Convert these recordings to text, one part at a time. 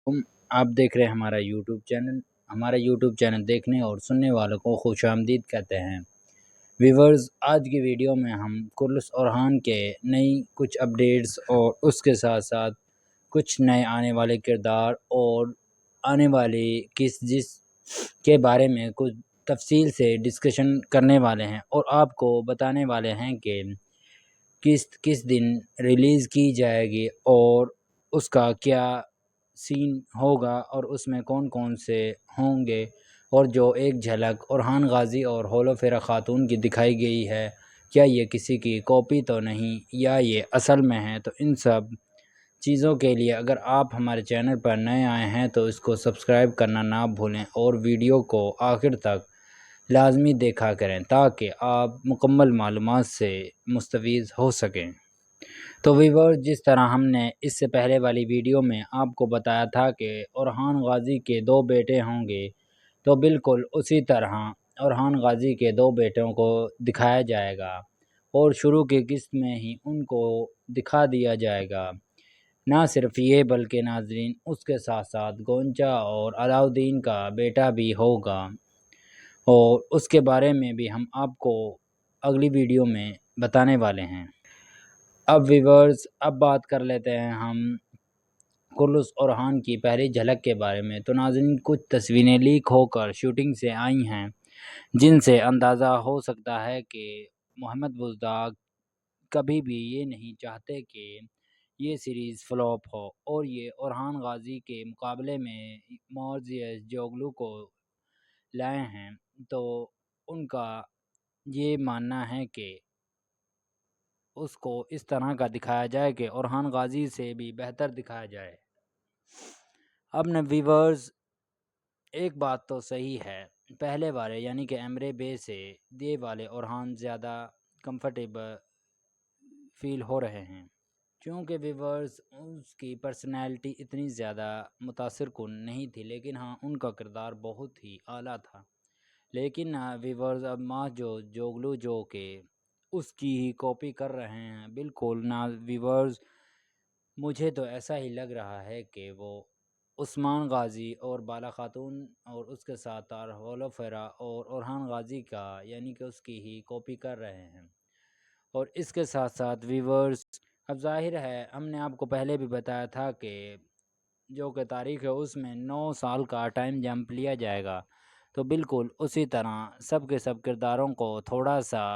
तुम आप देख रहे हैं हमारा यूट्यूब चैनल देखने और सुनने वालों को खुश आमदीद कहते हैं। व्यूवर्स, आज की वीडियो में हम कुर्लस ओरहान के नई कुछ अपडेट्स और उसके साथ साथ कुछ नए आने वाले किरदार और आने वाली किस जिस के बारे में कुछ तफसील से डिस्कशन करने वाले हैं और आपको बताने वाले हैं कि किस किस दिन रिलीज़ की जाएगी और उसका क्या सीन होगा और उसमें कौन-कौन से होंगे। और जो एक झलक ओरहान गाज़ी और हौलो फेरा खातून की दिखाई गई है, क्या ये किसी की कॉपी तो नहीं या ये असल में है? तो इन सब चीज़ों के लिए अगर आप हमारे चैनल पर नए आए हैं तो इसको सब्सक्राइब करना ना भूलें और वीडियो को आखिर तक लाज़मी देखा करें ताकि आप मुकम्मल मालूमात से मुस्तफ़ीज़ हो सकें। तो व्यूअर्स, जिस तरह हमने इससे पहले वाली वीडियो में आपको बताया था कि ओरहान गाज़ी के 2 बेटे होंगे, तो बिल्कुल उसी तरह ओरहान गाज़ी के 2 बेटों को दिखाया जाएगा और शुरू की किस्त में ही उनको दिखा दिया जाएगा। ना सिर्फ ये बल्कि नाज़रीन, उसके साथ-साथ गोंचा और अलाउद्दीन का बेटा भी होगा और उसके बारे में भी हम आपको अगली वीडियो में बताने वाले हैं। अब व्यूअर्स, अब बात कर लेते हैं हम कुर्लुस ओरहान की पहली झलक के बारे में। तो नाज़रीन, कुछ तस्वीरें लीक होकर शूटिंग से आई हैं, जिनसे अंदाज़ा हो सकता है कि मोहम्मद बुज़दाग कभी भी ये नहीं चाहते कि ये सीरीज़ फ्लॉप हो और ये ओरहान गाज़ी के मुकाबले में मोर्जियस जोगलू को लाए हैं। तो उनका ये मानना है कि उसको इस तरह का दिखाया जाए कि ओरहान गाज़ी से भी बेहतर दिखाया जाए। अब न व्यूअर्स, एक बात तो सही है, पहले वाले यानी कि एमरे बे से ये वाले ओरहान ज़्यादा कंफर्टेबल फ़ील हो रहे हैं, क्योंकि व्यूअर्स उसकी पर्सनैलिटी इतनी ज़्यादा मुतासिर कुन नहीं थी, लेकिन हाँ, उनका किरदार बहुत ही आला था। लेकिन व्यूअर्स, अब माँ जो जोगलू जो के उसकी ही कॉपी कर रहे हैं, बिल्कुल ना व्यूअर्स। मुझे तो ऐसा ही लग रहा है कि वो उस्मान गाज़ी और बाला खातून और उसके साथ तारहोलो फेरा और ओरहान गाज़ी का यानी कि उसकी ही कॉपी कर रहे हैं। और इसके साथ साथ व्यूअर्स, अब ज़ाहिर है हमने आपको पहले भी बताया था कि जो कि तारीख़ है उसमें 9 साल का टाइम जंप लिया जाएगा। तो बिल्कुल उसी तरह सब के सब किरदारों को थोड़ा-सा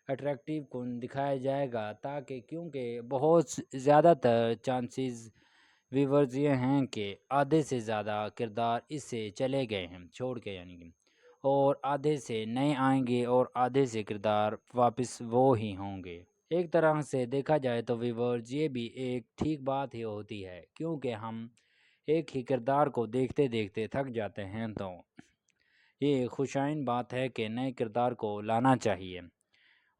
अट्रैक्टिव कुन दिखाया जाएगा, ताकि क्योंकि बहुत ज़्यादातर चांसेस व्यूअर्स ये हैं कि आधे से ज़्यादा किरदार इससे चले गए हैं छोड़ के, यानी कि और आधे से नए आएंगे और आधे से किरदार वापस वो ही होंगे। एक तरह से देखा जाए तो व्यूअर्स, ये भी एक ठीक बात ही होती है, क्योंकि हम एक ही किरदार को देखते देखते थक जाते हैं। तो ये खुशाइन बात है कि नए किरदार को लाना चाहिए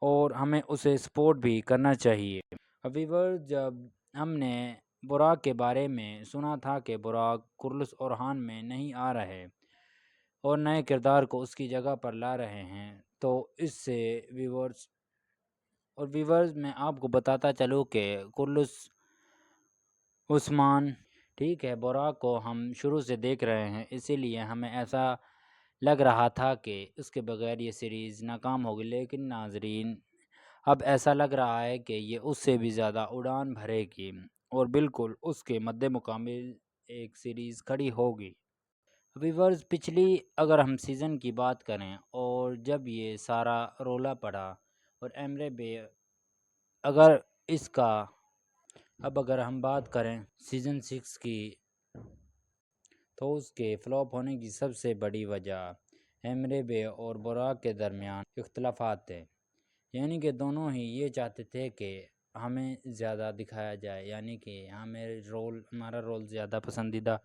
और हमें उसे सपोर्ट भी करना चाहिए। अब व्यूअर्स, जब हमने बुराक के बारे में सुना था कि बुराक कुर्लुस ओरहान में नहीं आ रहे और नए किरदार को उसकी जगह पर ला रहे हैं, तो इससे व्यूअर्स मैं आपको बताता चलूँ कि कुर्लुस उस्मान, ठीक है, बुराक को हम शुरू से देख रहे हैं, इसीलिए हमें ऐसा लग रहा था कि उसके बगैर ये सीरीज़ नाकाम होगी। लेकिन नाजरीन, अब ऐसा लग रहा है कि ये उससे भी ज़्यादा उड़ान भरेगी और बिल्कुल उसके मद्दे मुकाबिल एक सीरीज़ खड़ी होगी। व्यूअर्स, पिछली अगर हम सीज़न की बात करें और जब ये सारा रोला पड़ा और एमरे बे, अगर इसका अब अगर हम बात करें सीज़न 6 की, तो उसके फ्लॉप होने की सबसे बड़ी वजह एमरे बे और बुराक के दरमियान इख्तलाफात थे। यानी कि दोनों ही ये चाहते थे कि हमें ज़्यादा दिखाया जाए, यानी कि हमारा रोल ज़्यादा पसंदीदा।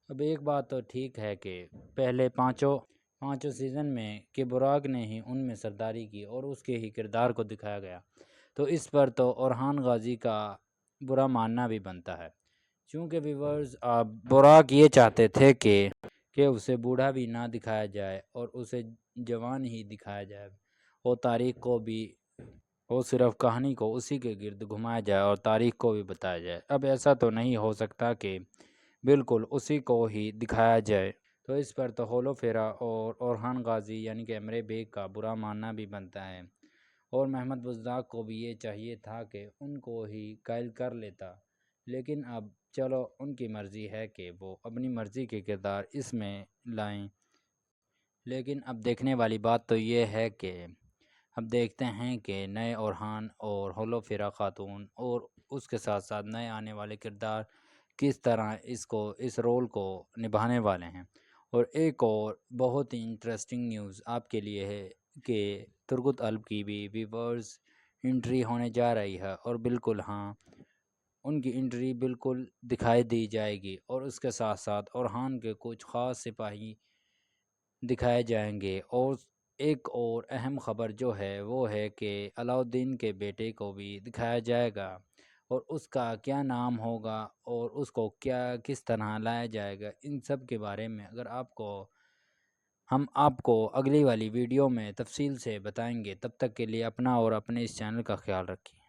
अब एक बात तो ठीक है कि पहले पाँचों सीज़न में कि बुराक ने ही उनमें सरदारी की और उसके ही किरदार को दिखाया गया, तो इस पर तो ओरहान गाज़ी का बुरा मानना भी बनता है, क्योंकि व्यूअर्स अब बुराक ये चाहते थे कि उसे बूढ़ा भी ना दिखाया जाए और उसे जवान ही दिखाया जाए और तारीख़ को भी, वो सिर्फ कहानी को उसी के गिर्द घुमाया जाए और तारीख़ को भी बताया जाए। अब ऐसा तो नहीं हो सकता कि بالکل اسی کو ہی دکھایا جائے۔ تو اس پر تو ہولو فیرا اور اورحان غازی یعنی کہ امرے بیگ کا برا ماننا بھی بنتا ہے، اور محمد بزدار کو بھی یہ چاہیے تھا کہ ان کو ہی قائل کر لیتا، لیکن اب چلو ان کی مرضی ہے کہ وہ اپنی مرضی کے کردار اس میں لائیں۔ لیکن اب دیکھنے والی بات تو یہ ہے کہ اب دیکھتے ہیں کہ نئے اورحان اور ہولو فیرا خاتون اور اس کے ساتھ ساتھ نئے آنے والے کردار کس طرح اس رول کو نبھانے والے ہیں۔ اور ایک اور بہت ہی انٹرسٹنگ نیوز آپ کے لیے ہے کہ ترگت الب کی بھی ویورز انٹری ہونے جا رہی ہے، اور بالکل ہاں، ان کی انٹری بالکل دکھائی دی جائے گی، اور اس کے ساتھ ساتھ اورحان کے کچھ خاص سپاہی دکھائے جائیں گے۔ اور ایک اور اہم خبر جو ہے وہ ہے کہ علاؤالدین کے بیٹے کو بھی دکھایا جائے گا، اور اس کا کیا نام ہوگا اور اس کو کس طرح لایا جائے گا، ان سب کے بارے میں ہم آپ کو اگلی والی ویڈیو میں تفصیل سے بتائیں گے۔ تب تک کے لیے اپنا اور اپنے اس چینل کا خیال رکھیں۔